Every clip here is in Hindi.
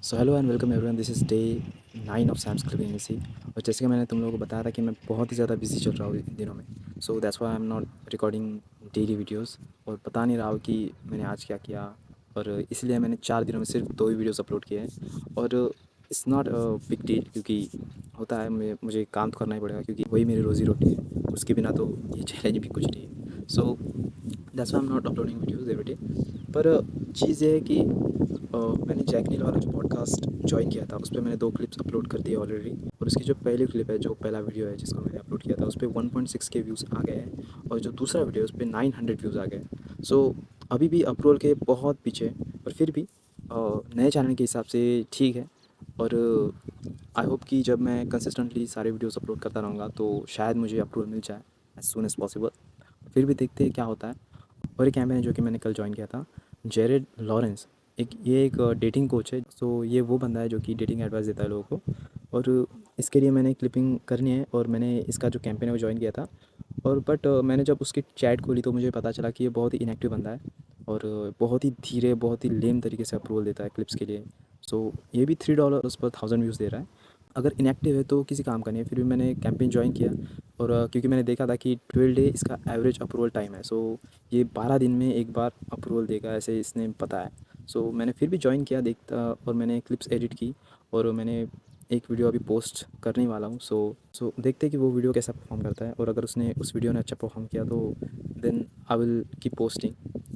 So hello and welcome everyone, this is day 9 of Sam's clipping agency. और जैसे कि मैंने तुम लोगों को बताया था कि मैं बहुत ही ज़्यादा बिजी चल रहा हूँ इन दिनों में। So that's why I am not recording daily videos और पता नहीं रहा हो कि मैंने आज क्या किया। और इसलिए मैंने 4 दिनों में सिर्फ 2 ही वीडियोस अपलोड किए हैं। और it's not a big deal, क्योंकि होता है मुझे काम तो करना ही पड़ेगा, क्योंकि वही मेरी रोज़ी रोटी है। उसके बिना तो ये चैलेंज भी कुछ नहीं है। So that's why I am not uploading videos every day. पर चीज़ ये है कि मैंने जैक नील वाला जो पॉडकास्ट ज्वाइन किया था, उस पे मैंने 2 क्लिप्स अपलोड कर दिए ऑलरेडी। और उसकी जो पहली क्लिप है, जो पहला वीडियो है जिसको मैंने अपलोड किया था, उस पे 1.6 के व्यूज़ आ गए हैं। और जो दूसरा वीडियो है उस पे 900 व्यूज़ आ गए हैं। सो अभी भी अप्रूवल के बहुत पीछे है, पर फिर भी नए चैनल के हिसाब से ठीक है। और आई होप कि जब मैं कंसिस्टेंटली सारे वीडियोस अपलोड करता रहूँगा तो शायद मुझे अप्रूवल मिल जाए एज सून एज़ पॉसिबल। फिर भी देखते हैं क्या होता है। और एक कैंपेन है जो कि मैंने कल ज्वाइन किया था, जेरेड लॉरेंस। ये एक डेटिंग कोच है। सो ये वो बंदा है जो कि डेटिंग एडवाइस देता है लोगों को। और इसके लिए मैंने क्लिपिंग करनी है और मैंने इसका जो कैंपेन है वो ज्वाइन किया था। और बट मैंने जब उसकी चैट खोली तो मुझे पता चला कि ये बहुत ही इनएक्टिव बंदा है। और बहुत ही धीरे, बहुत ही लेम तरीके से अप्रूवल देता है क्लिप्स के लिए। सो ये भी $3 पर 1000 व्यूज़ दे रहा है। अगर इनएक्टिव है तो किसी काम का नहीं है। फिर भी मैंने कैंपेन ज्वाइन किया। और क्योंकि मैंने देखा था कि 12 डे इसका एवरेज अप्रूवल टाइम है। सो ये 12 दिन में एक बार अप्रूवल देगा, ऐसे इसने बताया। सो मैंने फिर भी ज्वाइन किया, देखता, और मैंने क्लिप्स एडिट की। और मैंने एक वीडियो अभी पोस्ट करने वाला हूँ। सो देखते हैं कि वो वीडियो कैसा परफॉर्म करता है। और अगर उसने उस वीडियो ने अच्छा परफॉर्म किया तो then I will keep posting.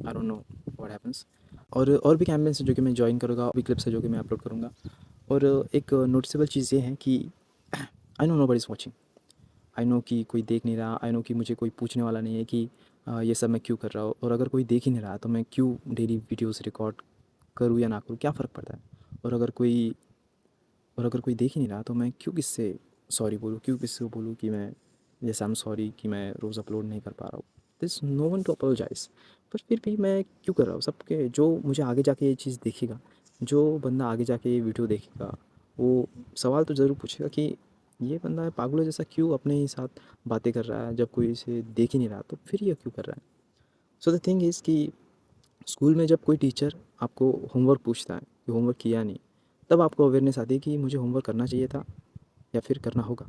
I don't know what happens. और भी कैंपेन्स हैं जो कि मैं ज्वाइन करूँगा, और भी क्लिप्स है जो कि मैं अपलोड करूँगा। और एक नोटिसेबल चीज़ ये है कि I know nobody is watching. I know कि कोई देख नहीं रहा। आई नो कि मुझे कोई पूछने वाला नहीं है कि ये सब मैं क्यों कर रहा हूँ। और अगर कोई देख ही नहीं रहा तो मैं क्यों डेली वीडियोस रिकॉर्ड करूँ या ना करूँ, क्या फ़र्क पड़ता है। और अगर कोई और अगर कोई देख ही नहीं रहा तो मैं क्यों किससे सॉरी बोलूँ, क्यों किससे बोलूँ कि मैं जैसे आई एम सॉरी कि मैं रोज़ अपलोड नहीं कर पा रहा हूँ। This no one to apologise. पर फिर भी मैं क्यों कर रहा हूँ। सबके जो मुझे आगे जाके ये चीज़ देखेगा, जो बंदा आगे जाके ये वीडियो देखेगा, वो सवाल तो ज़रूर पूछेगा कि ये बंदा पागलों जैसा क्यों अपने ही साथ बातें कर रहा है, जब कोई इसे देख ही नहीं रहा तो फिर ये क्यों कर रहा है। सो द थिंग इज़ कि स्कूल में जब कोई टीचर आपको होमवर्क पूछता है कि होमवर्क किया नहीं, तब आपको अवेयरनेस आती है कि मुझे होमवर्क करना चाहिए था या फिर करना होगा।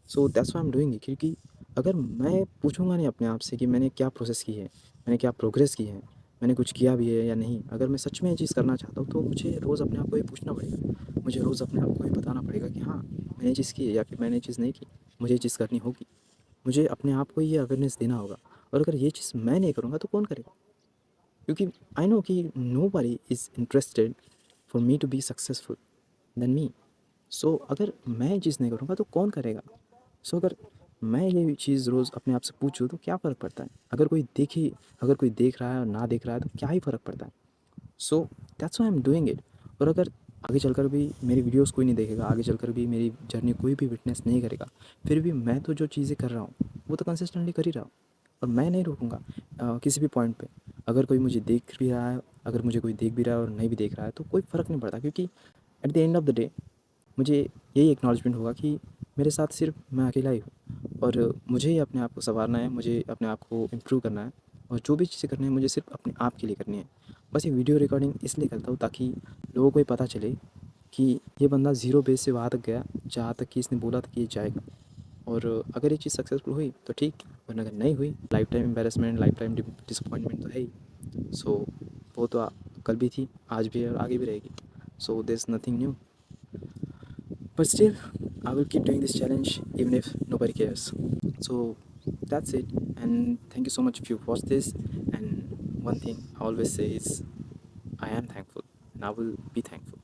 So that's why I am doing it. क्योंकि अगर मैं पूछूंगा नहीं अपने आप से कि मैंने क्या प्रोसेस की है, मैंने क्या प्रोग्रेस की है, मैंने कुछ किया भी है या नहीं, अगर मैं सच में ये चीज़ करना चाहता हूँ तो मुझे रोज़ अपने आप को ये पूछना पड़ेगा। मुझे रोज़ अपने आप को ये बताना पड़ेगा कि हाँ, मैंने ये चीज़ की है या फिर मैंने ये चीज़ नहीं की। मुझे ये चीज़ करनी होगी। मुझे अपने आप को ये अवेयरनेस देना होगा। और अगर ये चीज़ मैं नहीं करूँगा तो कौन करेगा। क्योंकि आई नो कि nobody is interested for me to be successful than me. So अगर मैं ये चीज़ नहीं करूँगा तो कौन करेगा। सो अगर मैं ये चीज़ रोज़ अपने आप से पूछूँ तो क्या फ़र्क पड़ता है। अगर कोई देख रहा है और ना देख रहा है तो क्या ही फ़र्क पड़ता है। So that's why I am doing it. और अगर आगे चलकर भी मेरी वीडियोस कोई नहीं देखेगा, आगे चलकर भी मेरी जर्नी कोई भी विटनेस नहीं करेगा, फिर भी मैं तो जो चीज़ें कर रहा हूँ वो तो कंसिस्टेंटली कर ही रहा हूँ। और मैं नहीं रुकूँगा किसी भी पॉइंट पे। अगर कोई मुझे देख भी रहा है, अगर मुझे कोई देख भी रहा है और नहीं भी देख रहा है तो कोई फ़र्क नहीं पड़ता, क्योंकि at the end of the day मुझे यही एक्नॉलेजमेंट होगा कि मेरे साथ सिर्फ मैं अकेला ही हूँ। और मुझे ही अपने आप को सँवारना है, मुझे अपने आप को इम्प्रूव करना है। और जो भी चीज़ें करनी है मुझे सिर्फ अपने आप के लिए करनी है। बस ये वीडियो रिकॉर्डिंग इसलिए करता हूँ ताकि लोगों को ये पता चले कि ये बंदा ज़ीरो बेस से वहाँ तक गया जहाँ तक कि इसने बोला था कि ये जाएगा। और अगर ये चीज़ सक्सेसफुल हुई तो ठीक, वरना अगर नहीं हुई, life time embarrassment, life time disappointment तो है ही। सो वो तो कल भी थी, आज भी है और आगे भी रहेगी। So there is nothing new. But still, I will keep doing this challenge even if nobody cares. So that's it. And thank you so much if you watched this. And one thing I always say is I am thankful and I will be thankful.